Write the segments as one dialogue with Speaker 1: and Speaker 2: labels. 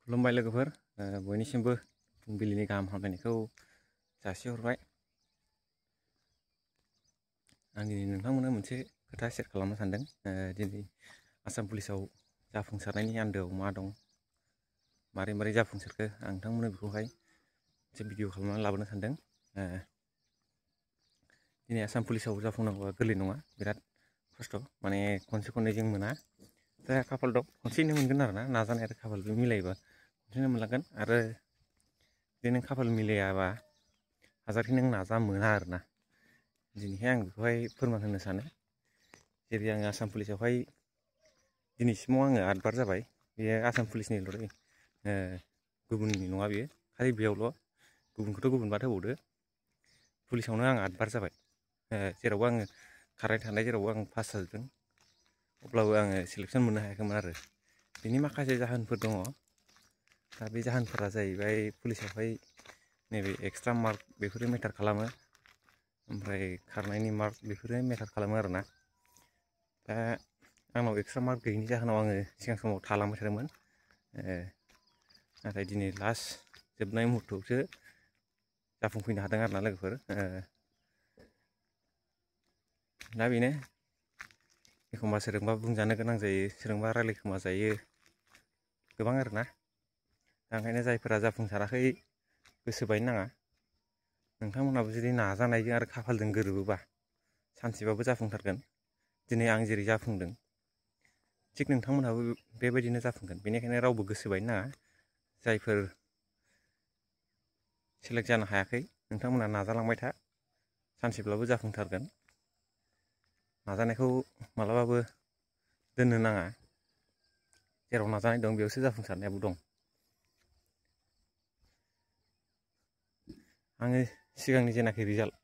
Speaker 1: खुलुमबाय लोगोफोर, बयनिसिमबो फुंबिलिनि गाहाम हामलायनायखौ जासिहरबाय। आं दिनै नोंथांमोननो मोनसे खोथा शेयार खालामनो सानदों। दिनै आसाम पुलिसाव जाफुंसारनायनि आन्दोआव मा दं, मारै मारै जाफुंसारखो, आं नोंथांमोननो बेखौहाय मोनसे भिडिअ खालामनानै लाबोनो सानदों। दिनै आसाम पुलिसाव जाफुंनांगौआ गोरलै नङा, बिराद खस्थ'। माने खनसे खननैजों मोना, जायहा खाफाल दं खनसेनो मोनगोन आरो ना, नाजानाय आरो खाफाल मिलायोबा खनसेनो मोनलांगोन। आरो जुदि नों खाफाल मिलायाबा हाजारखि नों नाजा मोना आरो ना। दिनैहाय आं बेखौहाय फोरमान होनो सानो। जेरै आङो आसाम पुलिसावहाय दिनैसिमाव आङो 8 बार जाबाय। बेयो आसाम पुलिसनिल', गुबुननि नङा बेयो, खालि बेयावल'। गुबुनखौथ' गुबुन बाद होबावदो। पुलिसावनो आं 8 बार जाबाय। जेरावबो आङो खारनाय थानाय जेरावबो आं पास जाजोबदों, अब्लाबो आङो सेलेकसन मोननो हायाखैमोन आरो। बेनि माखासे जाहोनफोर दङ। दा बे जाहोनफोरा जाहैबाय पुलिसावहाय नैबे एक्सट्रा मार्क बेफोरो मेटार खालामो, ओमफ्राय खारनायनि मार्क बेफोरो मेटार खालामो आरोना। दा आंनाव एक्सट्रा मार्क गैयैनि जाहोनाव आङो सिगां समाव थालांबाय थादोंमोन। नाथाय दिनै लास्ट जोबनाय मुहुर्तआवसो जाफुंफैनो हादों आरोना लोगोफोर। दा बेनो, एखमबा सोरजोंबा बुंजानो गोनां जायो, सोरजोंबा रायलायखोमा जायो, गोबां आरोना। दा ओंखायनो जायफोरा जाफुंसाराखै गोसो बायनो नाङा। नोंथांमोनहाबो जुदि नाजानायजों आरो खाफालजों गोरोबोबा सानसेबाबो जाफुंथारगोन। दिनै आं जेरै जाफुंदों, थिग नोंथांमोनहाबो बेबायदिनो जाफुंगोन। बेनिखायनो रावबो गोसो बायनो नाङा। जायफोर सेलेक्ट जानो हायाखै, नोंथांमोनहा नाजालांबाय था, सानसेब्लाबो जाफुंथारगोन। नाजानायखौ मालाबाबो दोननो नाङा। जेराव नाजानाय दं बेयावसो जाफुंसारनायाबो दं। आङो सिगांनि जेनाखि रिजाल्ट,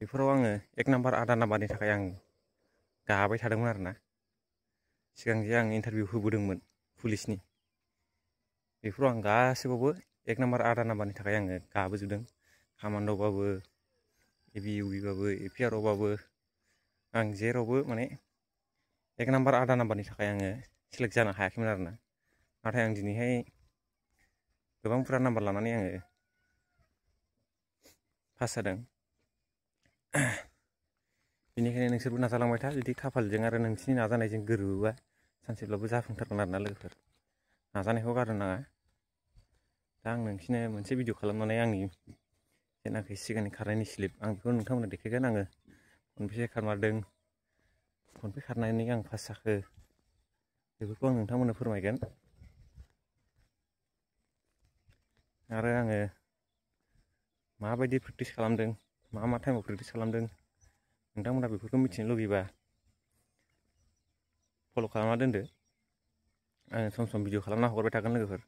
Speaker 1: बेफोराव आङो 1 नाम्बार आदा नाम्बारनि थाखाय आं गाबाय थादोंमोन आरोना। सिगां जे आं इन्टारभिउ होबोदोंमोन पुलिसनि, बेफोराव आं गासिबावबो 1 नाम्बार आदा नाम्बारनि थाखाय आङो गाबोजोबदों। कामान्ड'बाबो, ABUB बाबो, APR'बाबो, आं जेरावबो माने 1 नाम्बार आदा नाम्बारनि थाखाय आङो सेलेक्ट जानो हायाखैमोन आरोना। नाथाय आं दिनैहाय गोबां बुरजा नाम्बार लानानै आङो पास जादों। बेनिखायनो नोंसोरबो नाजालांबाय था। जुदि खाफालजों आरो नोंसिनि नाजानायजों गोरोबोबा सानसेब्लाबो जाफुंथारगोन आरोना लोगोफोर। नाजानायखौ गारनो नाङा। दा आं नोंसिनो मोनसे भिडिअ खालामनानै आंनि जेनाखि सिगांनि खारनायनि स्लिप, आं बेखौ नोंथांमोननो देखायगोन। आङो खनबेसे खारमारदों, खनबेसे खारनानै आं पास जाखो, बेफोरखौ आं नोंथांमोननो फोरमायगोन। आरो आङो माबायदि प्रेक्टिस खालामदों, मा टाइमाव प्रेक्टिस खालामदों, नोंथांमोना बेफोरखौ मिथिनो लुगैबा फल' खालामना दोनदो। आङो सम सम भिडिअ खालामना हगारबाय थागोन लोगोफोर।